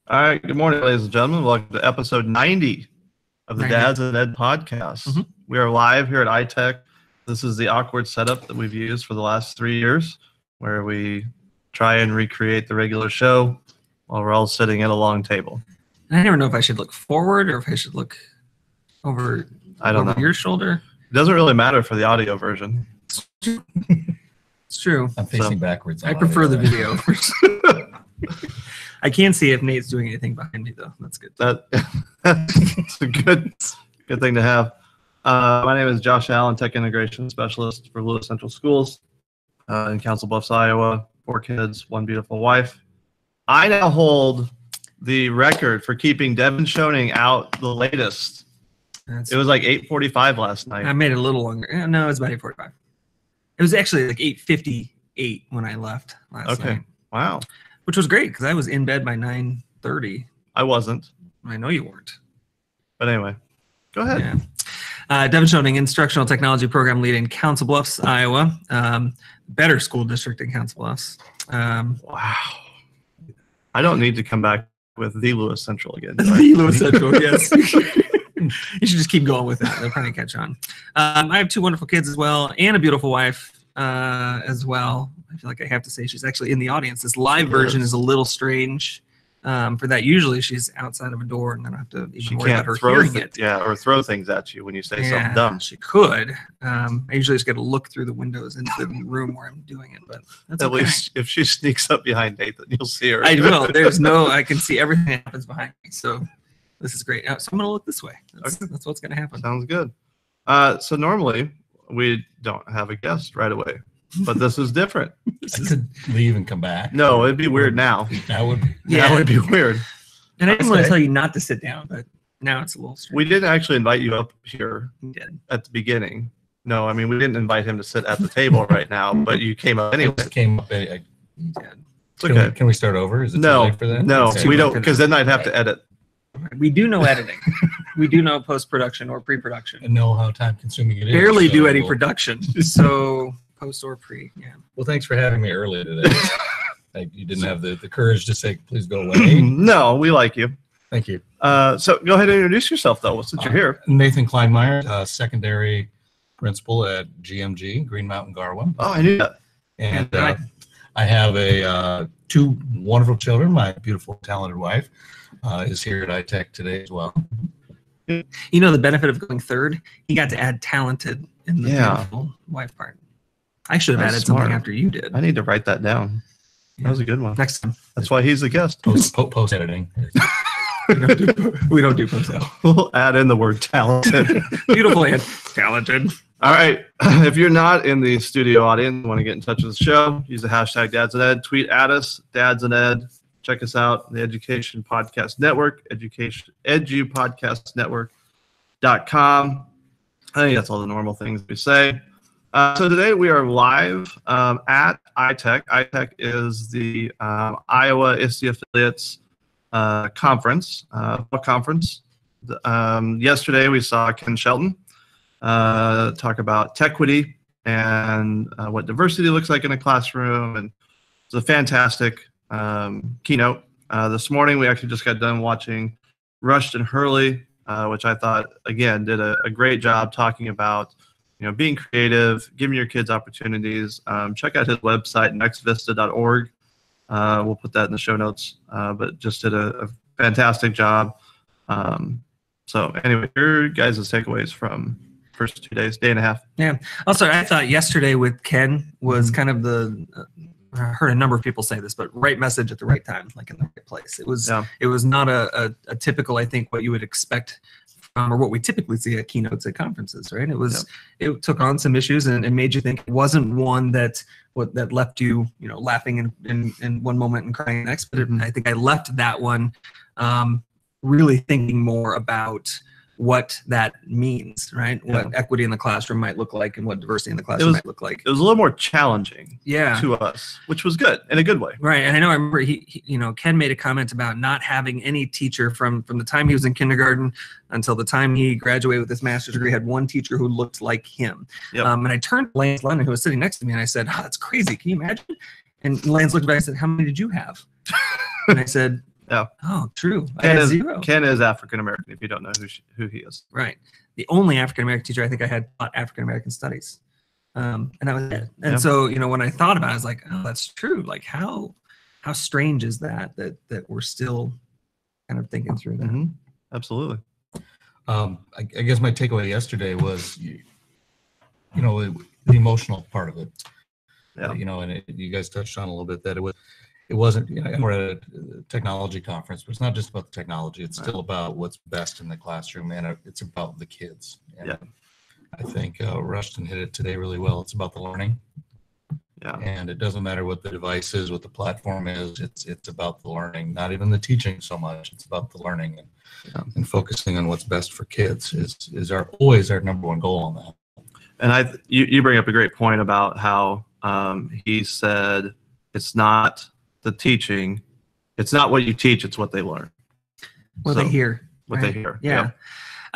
All right. Good morning, ladies and gentlemen. Welcome to episode 90 of the 90. Dads and Ed podcast. We are live here at ITEC. This is the awkward setup that we've used for the last 3 years, where we try and recreate the regular show while we're all sitting at a long table. I never know if I should look forward or if I should look over your shoulder. It doesn't really matter for the audio version. It's true. I'm facing backwards. I prefer the video. I can't see if Nate's doing anything behind me, though. That's good. That's a good thing to have. My name is Josh Allen, Tech Integration Specialist for Lewis Central Schools in Council Bluffs, Iowa. 4 kids, 1 beautiful wife. I now hold the record for keeping Devin Schoening out the latest. It was like 8:45 last night. I made it a little longer. No, it was about 8:45. It was actually like 8:58 when I left last night. Wow. Which was great because I was in bed by 9:30. I wasn't. I know you weren't. But anyway, go ahead. Yeah. Devin Schoening, Instructional Technology Program Lead in Council Bluffs, Iowa. Better school district in Council Bluffs. Wow. I don't need to come back with the Lewis Central again. The Lewis Central, yes. You should just keep going with that. They'll probably catch on. I have 2 wonderful kids as well, and a beautiful wife as well. I feel like I have to say she's actually in the audience. This live version is a little strange for that. Usually she's outside of a door, and I don't have to even worry about her hearing it. Yeah, or throw things at you when you say something dumb. She could. I usually just got to look through the windows into the room where I'm doing it, but that's At least if she sneaks up behind Nathan, you'll see her. I will. I can see everything that happens behind me. So this is great. So I'm going to look this way. That's what's going to happen. Sounds good. So normally we don't have a guest right away, but this is different. I could leave and come back. No, it'd be weird now. That would be weird. And I didn't want to tell you not to sit down, but now it's a little strange. We didn't actually invite you up here at the beginning. No, I mean, we didn't invite him to sit at the table right now, but you came up anyway. It's okay. Can we start over? Is it too late for that? No, we don't, because then I'd have to edit. We do know editing. We do know post-production or pre-production. And know how time-consuming it is. Barely do any production, so post or pre. Yeah. Well, thanks for having me early today. You didn't have the courage to say, please go away. No, we like you. Thank you. So go ahead and introduce yourself, though, since you're here. Nathan Kleinmeyer, secondary principal at GMG, Green Mountain Garwin. Oh, I knew that. And I have 2 wonderful children. My beautiful, talented wife is here at ITEC today as well. You know the benefit of going third? He got to add talented in the beautiful wife part. I should have added something after you did. I need to write that down. That was a good one. Next time. That's why he's the guest. Post editing. We don't do post editing. We'll add in the word talented. Beautiful and talented. All right. If you're not in the studio audience, want to get in touch with the show, use the hashtag Dads and Ed. Tweet at us, Dads and Ed. Check us out, the Education Podcast Network, edupodcastnetwork.com. I think that's all the normal things we say. So today we are live at ITEC. ITEC is the Iowa ISTE Affiliates conference, conference. Yesterday we saw Ken Shelton talk about tequity and what diversity looks like in a classroom, and it's a fantastic keynote. This morning we actually just got done watching Rushton Hurley, which I thought again did a great job talking about being creative, giving your kids opportunities. Check out his website, nextvista.org. We'll put that in the show notes, but just did a fantastic job. So anyway, your guys' takeaways from first 2 days, day and a half. Yeah. Also, I thought yesterday with Ken was kind of I heard a number of people say this, but right message at the right time, like in the right place. It was not a typical, I think, what you would expect or what we typically see at keynotes at conferences, right? It took on some issues and made you think. It wasn't one that left you, laughing in one moment and crying next. But I think I left that one really thinking more about what that means, right? What equity in the classroom might look like and what diversity in the classroom might look like. It was a little more challenging to us, which was good in a good way. Right. And I remember Ken made a comment about not having any teacher from the time he was in kindergarten until the time he graduated with his master's degree, had one teacher who looked like him. And I turned to Lance London, who was sitting next to me, and I said, "Oh, that's crazy. Can you imagine?" And Lance looked back and said, "How many did you have?" And I said, Yeah. Oh, true. I had zero. Ken is African American. If you don't know who he is, right? The only African American teacher I think I had taught African American studies, and that was it. And so when I thought about it, I was like, oh, that's true. Like how strange is that we're still kind of thinking through that. Mm-hmm. Absolutely. I guess my takeaway yesterday was, the emotional part of it. Yeah. And you guys touched on a little bit that it wasn't. We're at a technology conference, but it's not just about the technology. It's still about what's best in the classroom, and it's about the kids. And I think Rushton hit it today really well. It's about the learning. Yeah. And it doesn't matter what the device is, what the platform is. It's about the learning, not even the teaching so much. It's about the learning and focusing on what's best for kids is always our number one goal on that. And you bring up a great point about how he said it's not the teaching, it's not what you teach, it's what they learn. What they hear. What they hear. Yeah.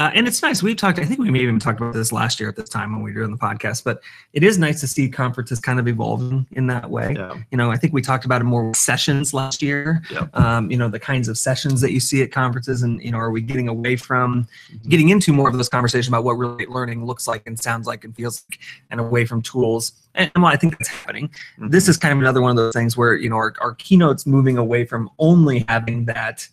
And it's nice. We've talked, I think we may even talked about this last year at this time when we were doing the podcast, but it is nice to see conferences kind of evolving in that way. Yeah. I think we talked about it more with sessions last year, the kinds of sessions that you see at conferences and, are we getting away from getting into more of those conversations about what really learning looks like and sounds like and feels like and away from tools. And I think that's happening. This is kind of another one of those things where, our keynote's moving away from only having that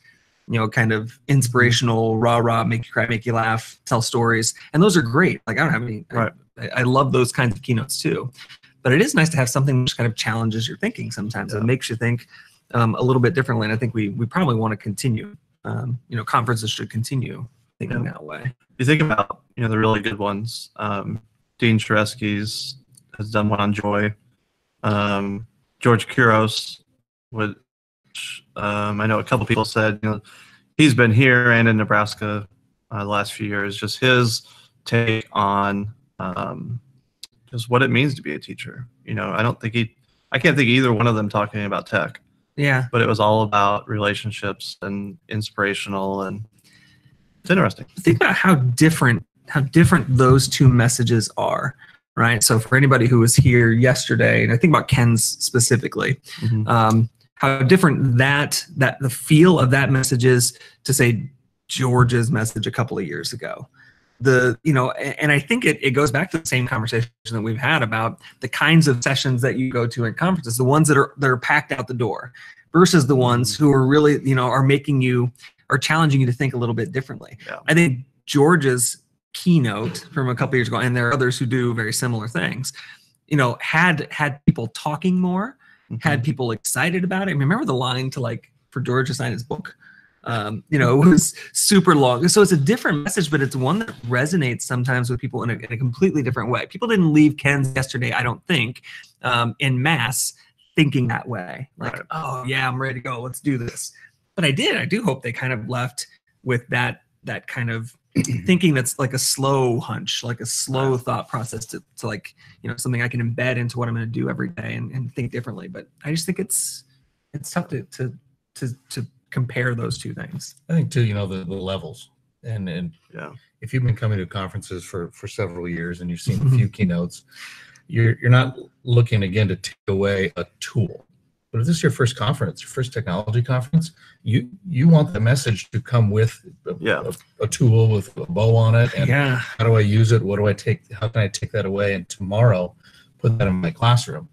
kind of inspirational, rah, make you cry, make you laugh, tell stories. And those are great. Like, I don't have any, I love those kinds of keynotes too. But it is nice to have something which kind of challenges your thinking sometimes and makes you think a little bit differently. And I think we probably want to continue, conferences should continue thinking that way. You think about, the really good ones. Dean Sharesky's has done one on joy. George Kuros would, I know a couple people said, he's been here and in Nebraska the last few years, just his take on just what it means to be a teacher. I can't think either one of them talking about tech. Yeah. But it was all about relationships and inspirational, and it's interesting. Think about how different those two messages are, right? So for anybody who was here yesterday, and I think about Ken's specifically, how different that the feel of that message is to say George's message a couple of years ago. And I think it goes back to the same conversation that we've had about the kinds of sessions that you go to in conferences, the ones that are packed out the door versus the ones who are really, are challenging you to think a little bit differently. Yeah. I think George's keynote from a couple of years ago, and there are others who do very similar things, had people talking more, had people excited about it. I mean, remember the line for George to sign his book? It was super long. So it's a different message, but it's one that resonates sometimes with people in a completely different way. People didn't leave Ken's yesterday, I don't think, en masse thinking that way. Oh yeah, I'm ready to go. Let's do this. But I do hope they kind of left with that kind of thinking that's like a slow hunch, like a slow thought process to something I can embed into what I'm going to do every day and think differently. But I just think it's tough to compare those two things. I think too, the levels and if you've been coming to conferences for several years and you've seen a few keynotes, you're not looking again to take away a tool. But if this is your first conference, your first technology conference, you want the message to come with a tool with a bow on it. And how do I use it? What do I take? How can I take that away? And tomorrow, put that in my classroom,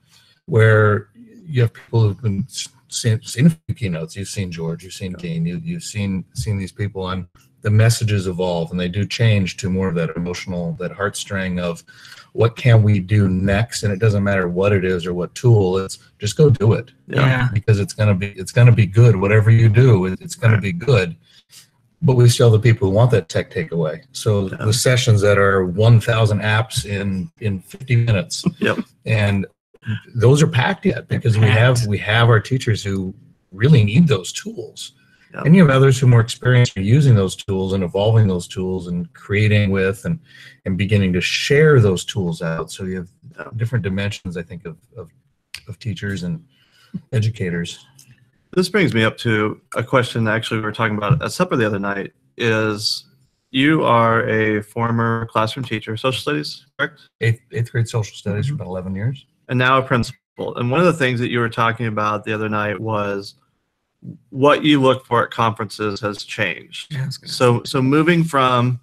where you have people who've been seen a few keynotes. You've seen George, you've seen Dean, you've seen these people on. The messages evolve and they do change to more of that emotional, that heartstring of what can we do next, and it doesn't matter what it is or what tool. It's just go do it, because it's gonna be good. Whatever you do, it's gonna be good. But we still have the people who want that tech takeaway. So the sessions that are 1,000 apps in 50 minutes, and those are packed yet because we have our teachers who really need those tools. And you have others who are more experienced in using those tools and evolving those tools and creating with and beginning to share those tools out. So you have different dimensions, I think, of teachers and educators. This brings me up to a question that actually we were talking about at supper the other night. Is you are a former classroom teacher, social studies, correct? Eighth grade social studies for about 11 years. And now a principal. And one of the things that you were talking about the other night was what you look for at conferences has changed. Yeah, so moving from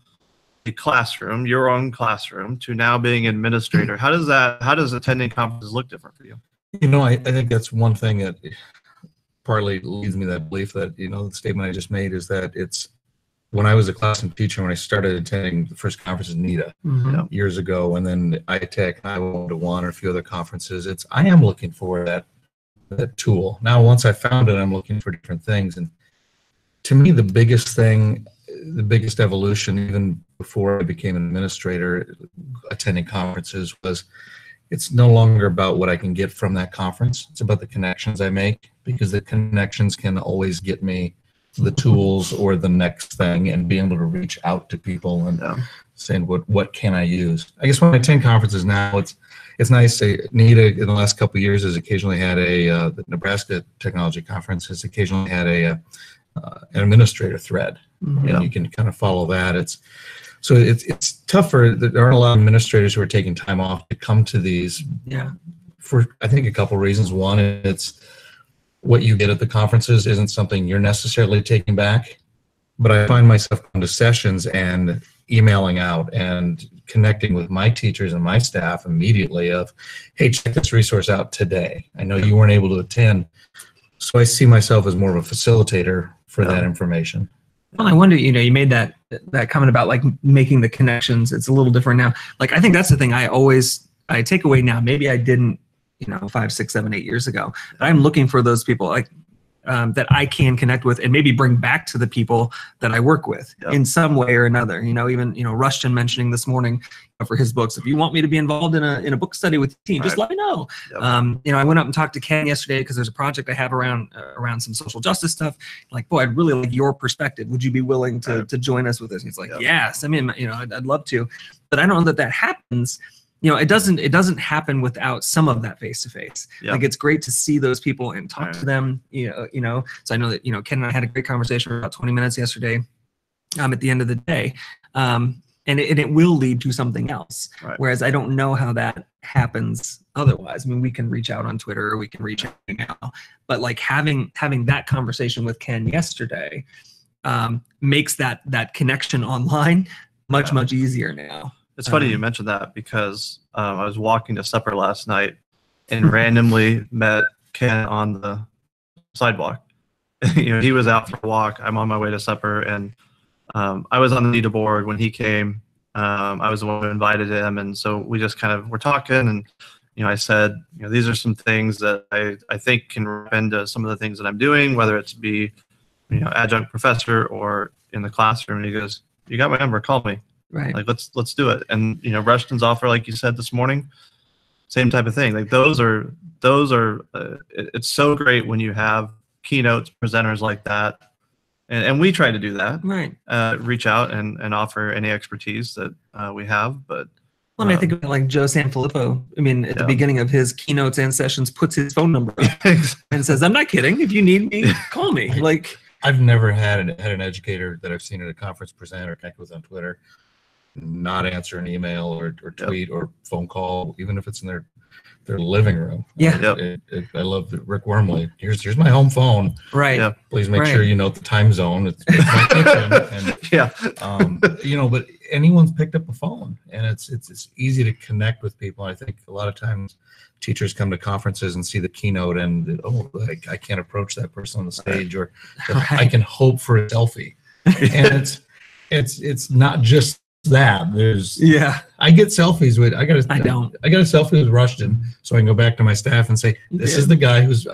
a classroom, your own classroom, to now being an administrator, how does attending conferences look different for you? I think that's one thing that partly leads me to that belief that, the statement I just made is that it's when I was a classroom teacher, when I started attending the first conference in NETA years ago, and then ITEC, Iowa 101, or a few other conferences, I am looking for that tool. Now, once I found it, I'm looking for different things. And to me, the biggest evolution, even before I became an administrator attending conferences, was it's no longer about what I can get from that conference. It's about the connections I make, because the connections can always get me the tools or the next thing, and being able to reach out to people and saying, what can I use? I guess when I attend conferences now, it's nice. NETA in the last couple of years has occasionally had the Nebraska Technology Conference has occasionally had an administrator thread, and you can kind of follow that. It's tougher. There aren't a lot of administrators who are taking time off to come to these. For I think a couple reasons. One, it's what you get at the conferences isn't something you're necessarily taking back. But I find myself going to sessions and emailing out and connecting with my teachers and my staff immediately of, hey, check this resource out today. I know you weren't able to attend. So I see myself as more of a facilitator for that information. Well, I wonder, you made that comment about like making the connections. It's a little different now. Like, I think that's the thing I take away now. Maybe I didn't, 5, 6, 7, 8 years ago. But I'm looking for those people like that I can connect with and maybe bring back to the people that I work with in some way or another. Even Rushton mentioning this morning for his books, if you want me to be involved in a book study with the team, just let me know. I went up and talked to Ken yesterday because there's a project I have around some social justice stuff. Like, boy, I'd really like your perspective. Would you be willing to join us with this? And he's like, yes. I mean, I'd love to, but I don't know that happens. It doesn't happen without some of that face-to-face. Like, it's great to see those people and talk to them, so I know that, Ken and I had a great conversation for about 20 minutes yesterday at the end of the day. And it will lead to something else. Whereas I don't know how that happens otherwise. I mean, we can reach out on Twitter, or we can reach out now, but like having that conversation with Ken yesterday makes that connection online much easier now. It's funny you mentioned that, because I was walking to supper last night and randomly met Ken on the sidewalk. He was out for a walk. I'm on my way to supper, and I was on the NETA board when he came. I was the one who invited him, and so we just kind of were talking, and I said, these are some things that I think can wrap into some of the things that I'm doing, whether it's be adjunct professor or in the classroom. And he goes, "You got my number, call me." Right. Like, let's do it. And Rushton's offer, like you said this morning, same type of thing. Like, those are it's so great when you have keynotes, presenters like that, and we try to do that. Right. Reach out and offer any expertise that we have. But well, I think about like Joe Sanfilippo. I mean, at the beginning of his keynotes and sessions, puts his phone number up and says, "I'm not kidding. If you need me, call me." Like, I've never had an educator that I've seen at a conference present or connect with on Twitter not answer an email or tweet or phone call, even if it's in their living room. I love Rick Wormley. Here's my home phone. Right. Please make sure you note the time zone. It's my kitchen. And, but anyone's picked up a phone, and it's easy to connect with people. I think a lot of times teachers come to conferences and see the keynote and I can't approach that person on the stage, or I can hope for a selfie. And it's not just that. I get selfies with I got a selfie with Rushton, so I can go back to my staff and say, this is the guy whose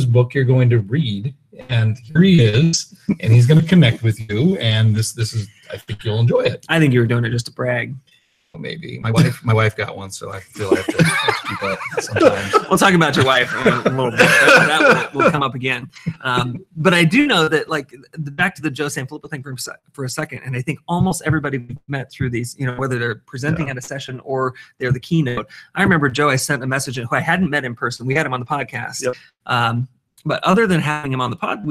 book you're going to read, and here he is, and he's going to connect with you, and this is, I think you'll enjoy it. I think you were doing it just to brag. Maybe my wife got one, so I feel I have to keep up sometimes. We'll talk about your wife in a little bit. That will come up again. But I do know that, like, back to the Joe Sanfilippo thing for a second, and I think almost everybody we've met through these, whether they're presenting at a session or they're the keynote. I remember Joe, I sent a message who I hadn't met in person. We had him on the podcast. But other than having him on the pod,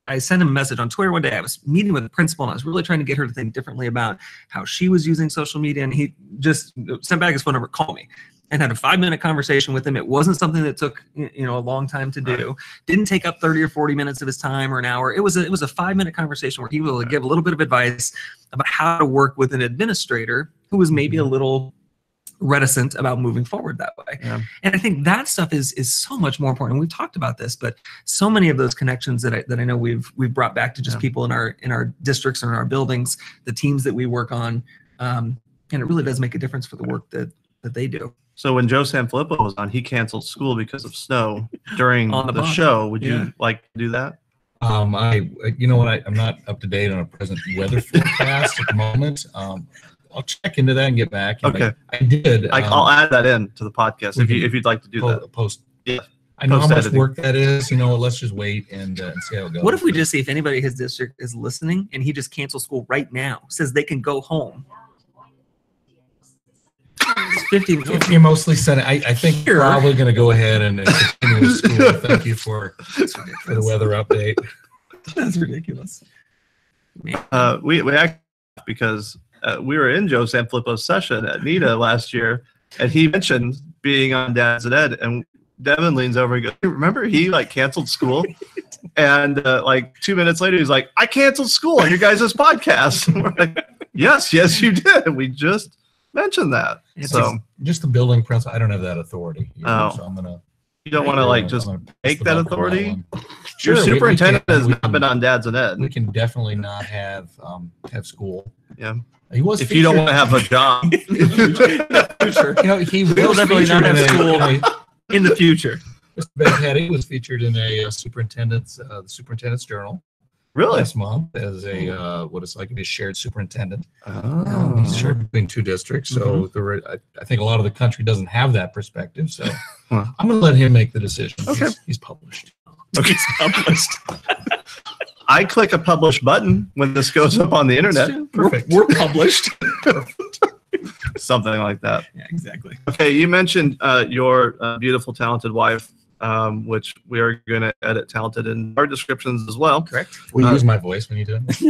I sent him a message on Twitter one day. I was meeting with the principal, and I was really trying to get her to think differently about how she was using social media. And he just sent back his phone number, call me. and had a 5-minute conversation with him. It wasn't something that took, a long time to do. Didn't take up 30 or 40 minutes of his time or an hour. It was a 5-minute conversation where he will give a little bit of advice about how to work with an administrator who was maybe a little reticent about moving forward that way. Yeah. And I think that stuff is so much more important. We've talked about this, but so many of those connections that I know we've brought back to just people in our districts or in our buildings, the teams that we work on, and it really does make a difference for the work that they do. So when Joe Sanfilippo was on, he canceled school because of snow during the show. Would you like to do that? You know what? I'm not up to date on a present weather forecast at the moment. I'll check into that and get back. Okay. I did. I'll add that in to the podcast if you'd like to do that. Post. Yeah. I know how much work that is. Let's just wait and see how it goes. What if we just see if anybody in his district is listening and he just cancels school right now, says they can go home? 50. You mostly said it. I think you're probably going to go ahead and continue with school. Thank you for the weather update. That's ridiculous. We actually, because we were in Joe Sanfilippo's session at NITA last year, and he mentioned being on Dad's and Ed, and Devin leans over and goes, remember he canceled school? And 2 minutes later, he's like, I canceled school on your guys' podcast. And we're like, yes, you did. We just mentioned that. It's just the building principal. I don't have that authority. So I'm gonna. You don't want to just take that authority? Your superintendent has not been on Dad's and Ed. We can definitely not have school. Yeah. He was. If you don't want to have a job. Sure. He will definitely not have school in the future. Mr. Benedetti was featured in a superintendent's journal. Really? Last month as a what it's like to be a shared superintendent. He's shared between two districts, so I think a lot of the country doesn't have that perspective. So I'm going to let him make the decision. Okay. He's published. Okay. He's published. I click a publish button when this goes up on the internet. Perfect. We're published. Something like that. Yeah, exactly. Okay, you mentioned your beautiful, talented wife. Which we are going to edit talented in our descriptions as well. Correct. We use my voice when you do it.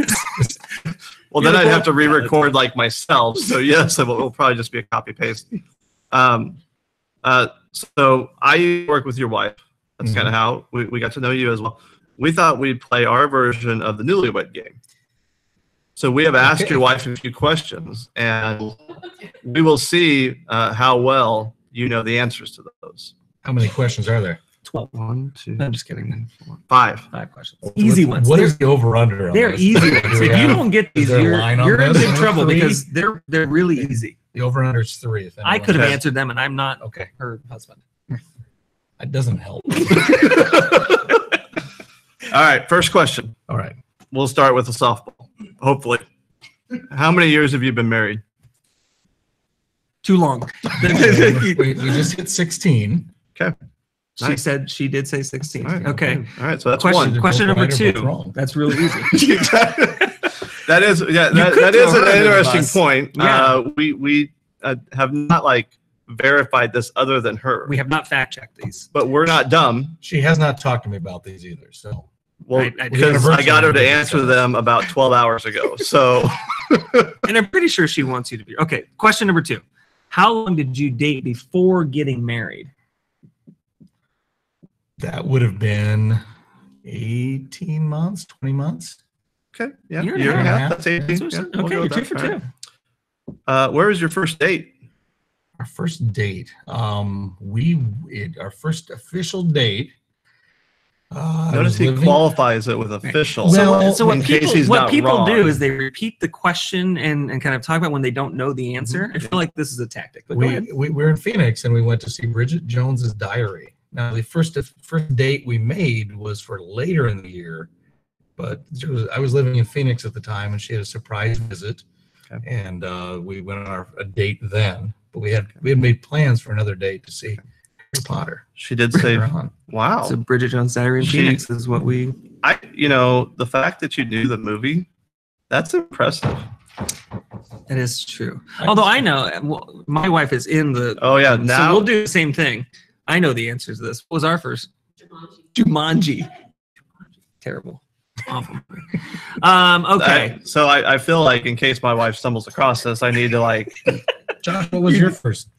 Well, then I'd have to re-record myself. So yes, it will probably just be a copy paste. So I work with your wife. That's kind of how we got to know you as well. We thought we'd play our version of the Newlywed Game. So we have asked your wife a few questions, and we will see how well you know the answers to those. How many questions are there? 12. 1, 2. I'm just kidding. 5. 5 questions. Easy ones. What is the over/under? They're easy ones. If you don't get these, you're in big trouble because they're really easy. The over/under is 3. I could have answered them, and I'm not her husband. That doesn't help. All right, first question. All right. We'll start with a softball, hopefully. How many years have you been married? Too long. we just hit 16. Okay. She did say 16. Right. Okay. All right. So that's question number 2. That's really easy. That is an interesting point. Yeah. We have not verified this other than her. We have not fact checked these. But we're not dumb. She has not talked to me about these either. So because I got her to answer them about 12 hours ago. So and I'm pretty sure she wants you to be. Okay. Question number 2. How long did you date before getting married? That would have been 18 months, 20 months. Okay. Yeah. Year and a half. That's 18. Yeah, okay. You're 2 for 2. Where was your first date? Our first date. Our first official date. Notice he qualifies it with official. So what people do is they repeat the question and kind of talk about when they don't know the answer. I feel like this is a tactic. But we're in Phoenix and we went to see Bridget Jones's Diary. Now the first date we made was for later in the year, but I was living in Phoenix at the time and she had a surprise visit, and we went on a date then. But we had made plans for another date to see Harry Potter. She did say, "Wow." So Bridget Jones' Diary in Phoenix is what we. The fact that you knew the movie, that's impressive. That is true. Although I know my wife is in the. Oh yeah, now so we'll do the same thing. I know the answers to this. What was our first? Jumanji. Terrible. Awful. Okay. I feel like in case my wife stumbles across this, I need to Josh, what was your first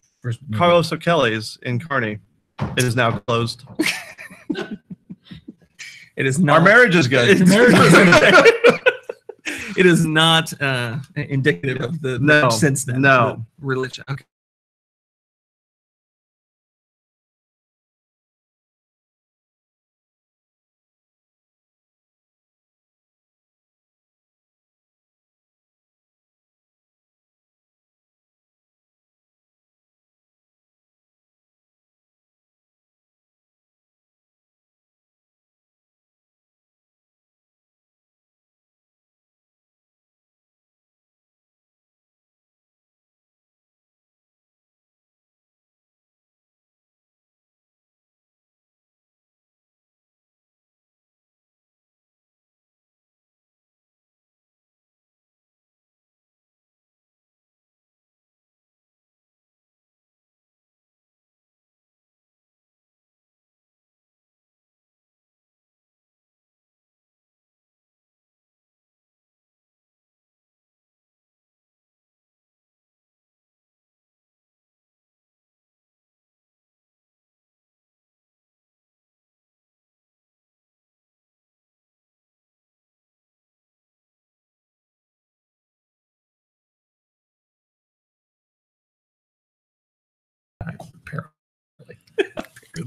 Carlos O'Kelly's in Kearney. It is now closed. It is not. Our marriage is good. It is not indicative of the since then. No. The religion. Okay.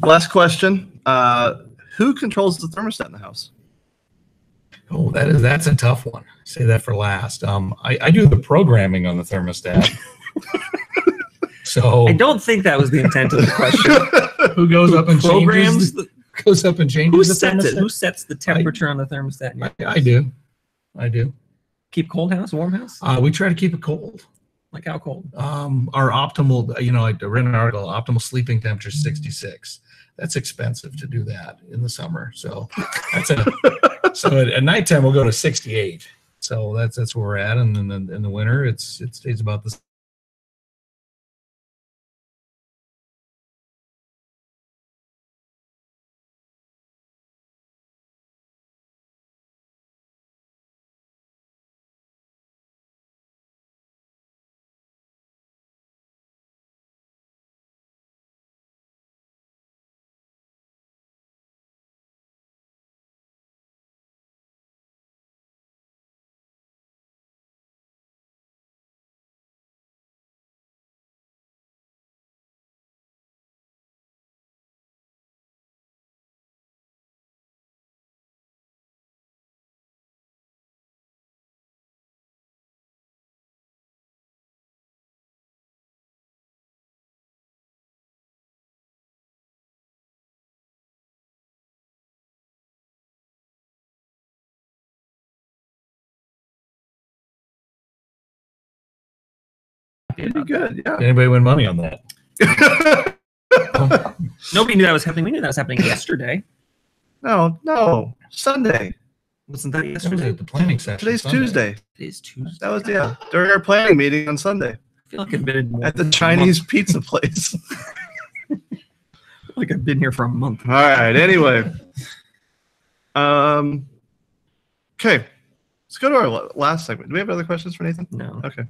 Last question. Who controls the thermostat in the house? Oh, that's a tough one. Say that for last. I do the programming on the thermostat. So I don't think that was the intent of the question. who goes up and Programs goes up and changes who the sets it? thermostat? Who sets the temperature on the thermostat? in your house? I do. Keep cold house, warm house? We try to keep it cold. Like how cold? Our optimal, I read an article, optimal sleeping temperature is 66. That's expensive to do that in the summer. So so at nighttime we'll go to 68. So that's where we're at. And then in the winter it stays about the same. It'd be good, yeah. Did anybody win money on that? Nobody knew that was happening. We knew that was happening yesterday. No. Sunday. Wasn't that That was yesterday? at the planning session. Today's Sunday. Tuesday. Today's Tuesday. That was during our planning meeting on Sunday I feel like I've been in at the Chinese pizza place. I feel like I've been here for a month. All right. Anyway. Okay. Let's go to our last segment. Do we have other questions for Nathan? No. Okay.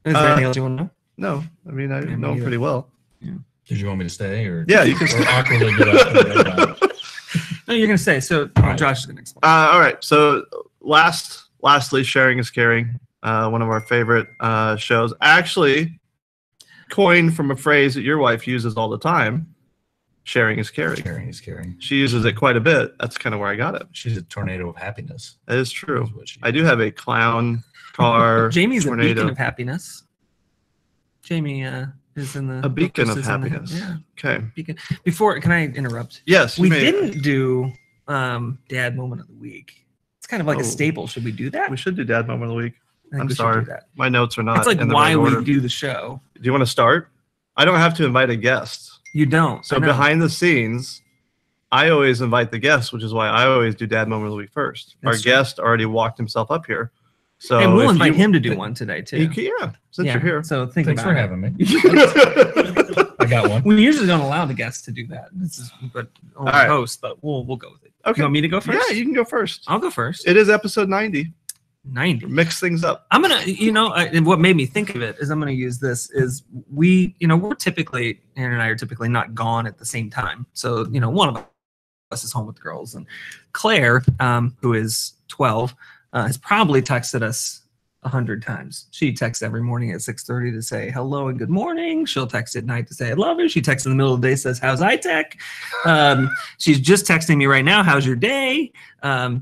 Is there anything else you want to know? No. I mean, I Yeah, know him me pretty well. Did you want me to stay or? Yeah, you can Or stay. awkwardly get up and go down? No, you're going to say. So right. Josh is going to explain. All right. So lastly, Sharing is Caring, one of our favorite shows. Actually, coined from a phrase that your wife uses all the time. Sharing is caring. Caring is caring. She uses it quite a bit. That's kind of where I got it. She's a tornado of happiness. That is true. Is what she I do have a clown car. Jamie's a tornado. beacon of happiness. Jamie is in the A beacon focus of is in the- happiness. yeah, Okay. beacon. Before, can I interrupt? Yes. you We may. didn't do Dad Moment of the Week. It's kind of like Oh. a staple. Should we do that? We should do Dad Moment of the Week. I think I'm we should sorry. do that. My notes are not That's like in the why right we order. do the show. Do you want to start? I don't have to invite a guest. You don't. So I know. behind the scenes, I always invite the guests, which is why I always do Dad Moment of the Week first. That's Our true. guest already walked himself up here. So and we'll if invite you- him to do one today too. Yeah, since you're here. So think Thanks about for it. having me. I got one. We usually don't allow the guests to do that. This is but only All right. host, but we'll go with it. Okay. You want me to go first? Yeah, you can go first. I'll go first. It is episode 90. 90. Mix things up. I'm gonna, and what made me think of it is I'm gonna use this is we're typically, Aaron and I are typically not gone at the same time. So one of us is home with the girls, and Claire, who is 12, has probably texted us 100 times. She texts every morning at 6:30 to say hello and good morning. She'll text at night to say I love you. She texts in the middle of the day, says how's ITEC. She's just texting me right now, how's your day.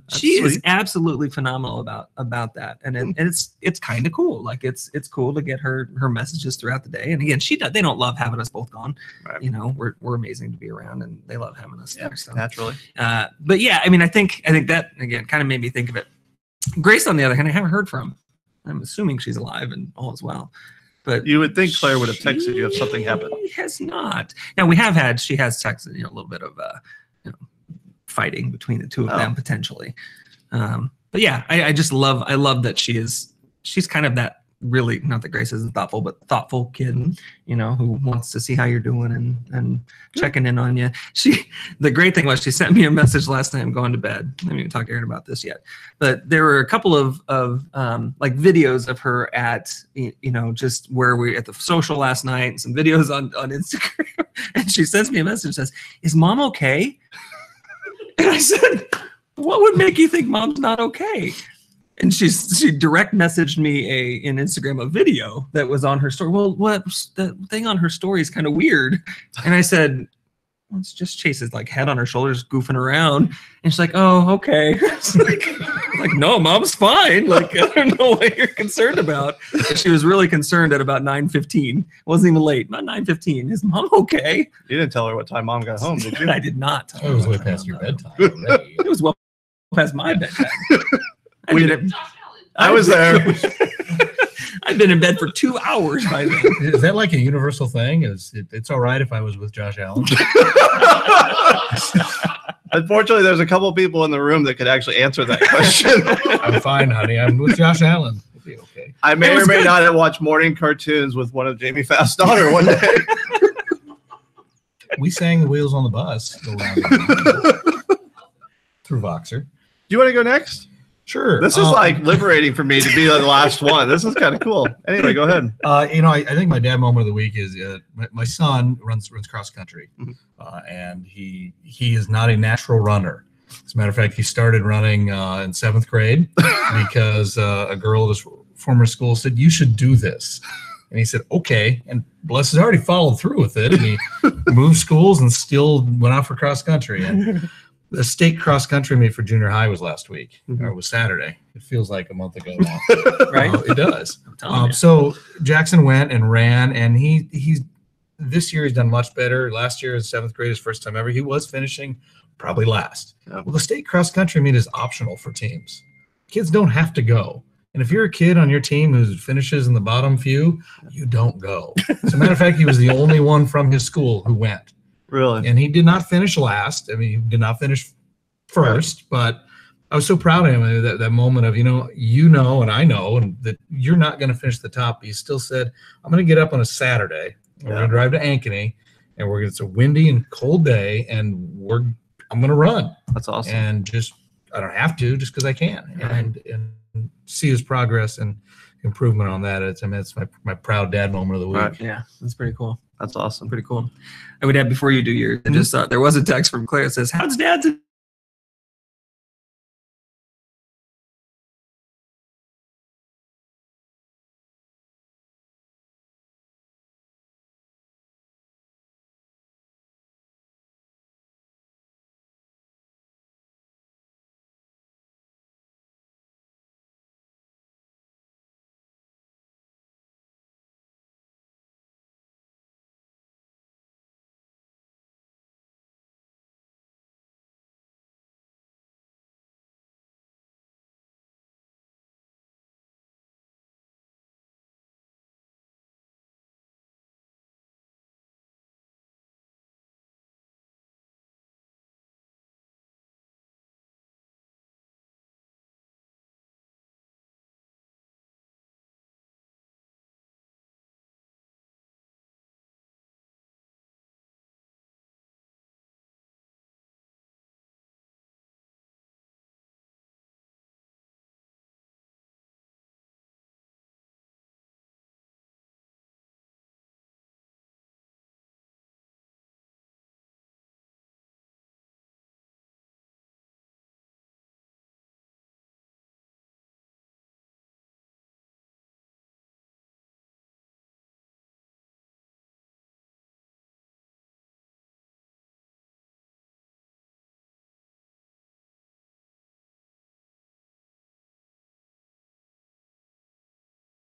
She is absolutely phenomenal about that, and it's kind of cool. Like it's cool to get her messages throughout the day. And again, they don't love having us both gone. Right. We're amazing to be around, and they love having us there. So naturally. But yeah, I mean, I think that again kind of made me think of it. Grace, on the other hand, I haven't heard from. I'm assuming she's alive and all is well. But you would think Claire would have texted you if something happened. She has not. Now she has texted a little bit of fighting between the two of them potentially. But yeah, I love that she's kind of that really, not that Grace isn't thoughtful, but thoughtful kid, who wants to see how you're doing and checking in on you. The great thing was she sent me a message last night. I'm going to bed. I haven't even talked to Aaron about this yet, but there were a couple of like videos of her at, just where we at the social last night, and some videos on Instagram. And she sends me a message and says, "Is mom okay?" And I said, "What would make you think mom's not okay?" And she direct messaged me in Instagram a video that was on her story. Well, the thing on her story is kind of weird. And I said, well, it's just Chase's like head on her shoulders goofing around. And she's like, "Oh, okay." like, no, mom's fine. Like, I don't know what you're concerned about. And she was really concerned at about 9:15. It wasn't even late. About 9:15. Is mom okay? You didn't tell her what time mom got home, did you? I did not. It was way past your bedtime already. It was well past my bedtime. I was there. I've been in bed for 2 hours by then. Is that like a universal thing? It's all right if I was with Josh Allen? Unfortunately, there's a couple people in the room that could actually answer that question. I'm fine, honey. I'm with Josh Allen. It'll be okay. I may or may not have watched morning cartoons with one of Jamie Fast's daughter one day. We sang the Wheels on the Bus through Voxer. Do you want to go next? Sure. This is like liberating for me to be the last one. This is kind of cool. Anyway, go ahead. I think my dad moment of the week is my son runs cross country, and he is not a natural runner. As a matter of fact, he started running in 7th grade because a girl at his former school said, "You should do this." And he said, "Okay." And bless his heart, he followed through with it. And he moved schools and still went out for cross country. And the state cross country meet for junior high was last week, or it was Saturday. It feels like a month ago now. Right? It does. So Jackson went and ran, and he's this year he's done much better. Last year in 7th grade, his first time ever, he was finishing probably last. Well, the state cross country meet is optional for teams. Kids don't have to go. And if you're a kid on your team who finishes in the bottom few, you don't go. As a matter of fact, he was the only one from his school who went. Really? And he did not finish last. I mean, he did not finish first, but I was so proud of him. That moment of, and I know, and that you're not going to finish the top. But he still said, "I'm going to get up on a Saturday. We're going to drive to Ankeny, and it's a windy and cold day, and I'm going to run." That's awesome. And I don't have to, just because I can, and see his progress and improvement on that. It's my proud dad moment of the week. Right. Yeah, that's pretty cool. That's awesome. Pretty cool. I would add, before you do yours, I just thought there was a text from Claire that says, "How's Dad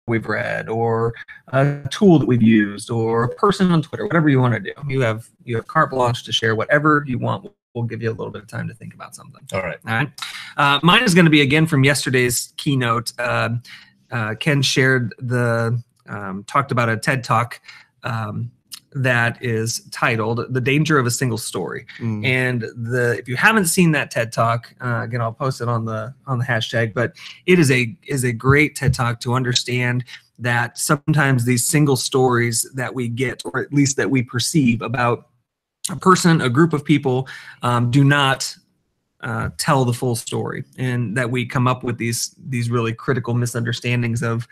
we've read, or a tool that we've used, or a person on Twitter, whatever you want to do. You have carte blanche to share whatever you want. We'll give you a little bit of time to think about something. All right. All right. Mine is going to be again from yesterday's keynote. Ken shared talked about a TED Talk that is titled "The Danger of a Single Story." And if you haven't seen that TED Talk, again, I'll post it on the hashtag. But it is a great TED Talk to understand that sometimes these single stories that we get, or at least that we perceive about a person, a group of people, do not tell the full story, and that we come up with these really critical misunderstandings of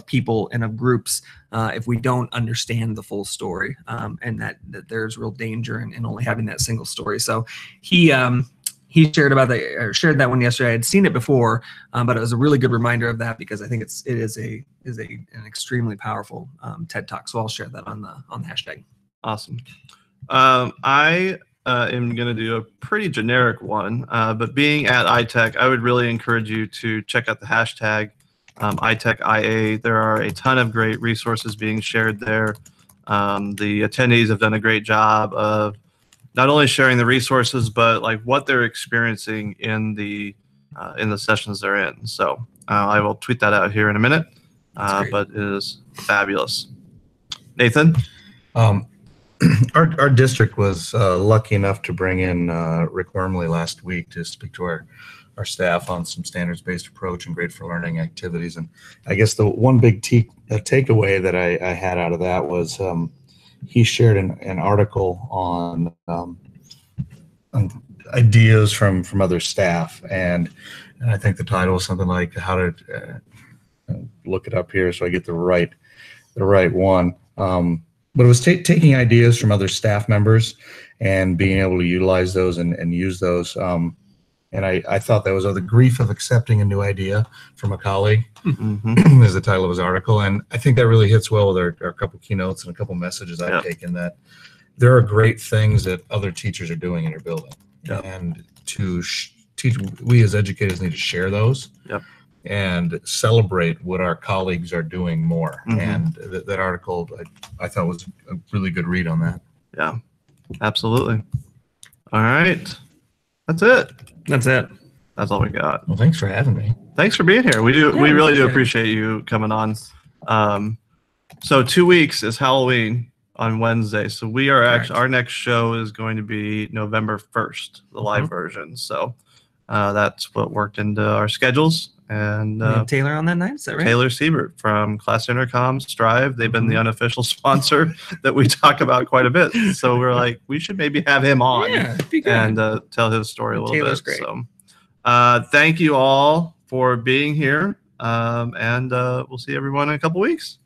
people and of groups if we don't understand the full story, and that there's real danger in only having that single story. So he shared that one yesterday. I had seen it before, but it was a really good reminder of that, because I think it is an extremely powerful TED Talk. So I'll share that on the hashtag. Awesome. I am going to do a pretty generic one, but being at ITEC, I would really encourage you to check out the hashtag ITEC IA. There are a ton of great resources being shared there. The attendees have done a great job of not only sharing the resources, but like what they're experiencing in the sessions they're in. So I will tweet that out here in a minute, but it is fabulous. Nathan? Our district was lucky enough to bring in Rick Wormley last week to speak to our staff on some standards-based approach and Great for Learning activities. And I guess the one big takeaway that I had out of that was he shared an article on ideas from other staff, and I think the title was something like how to look it up here so I get the right one. But it was taking ideas from other staff members and being able to utilize those and use those. And I thought that was the grief of accepting a new idea from a colleague is the title of his article. And I think that really hits well with our couple keynotes and a couple messages I've taken, that there are great things that other teachers are doing in your building. And to teach, we as educators need to share those. And celebrate what our colleagues are doing more. And that article I thought was a really good read on that. Yeah, absolutely. All right. That's it. That's all we got. Well, thanks for having me. Thanks for being here. We really do appreciate you coming on. So 2 weeks is Halloween on Wednesday. So we are actually, our next show is going to be November 1st, the live version. So that's what worked into our schedules. And Taylor on that night, is that right? Taylor Siebert from Class Intercom, Strive. They've been the unofficial sponsor that we talk about quite a bit. So we're like, we should maybe have him on and tell his story a little Taylor's bit. Great. So thank you all for being here. And we'll see everyone in a couple weeks.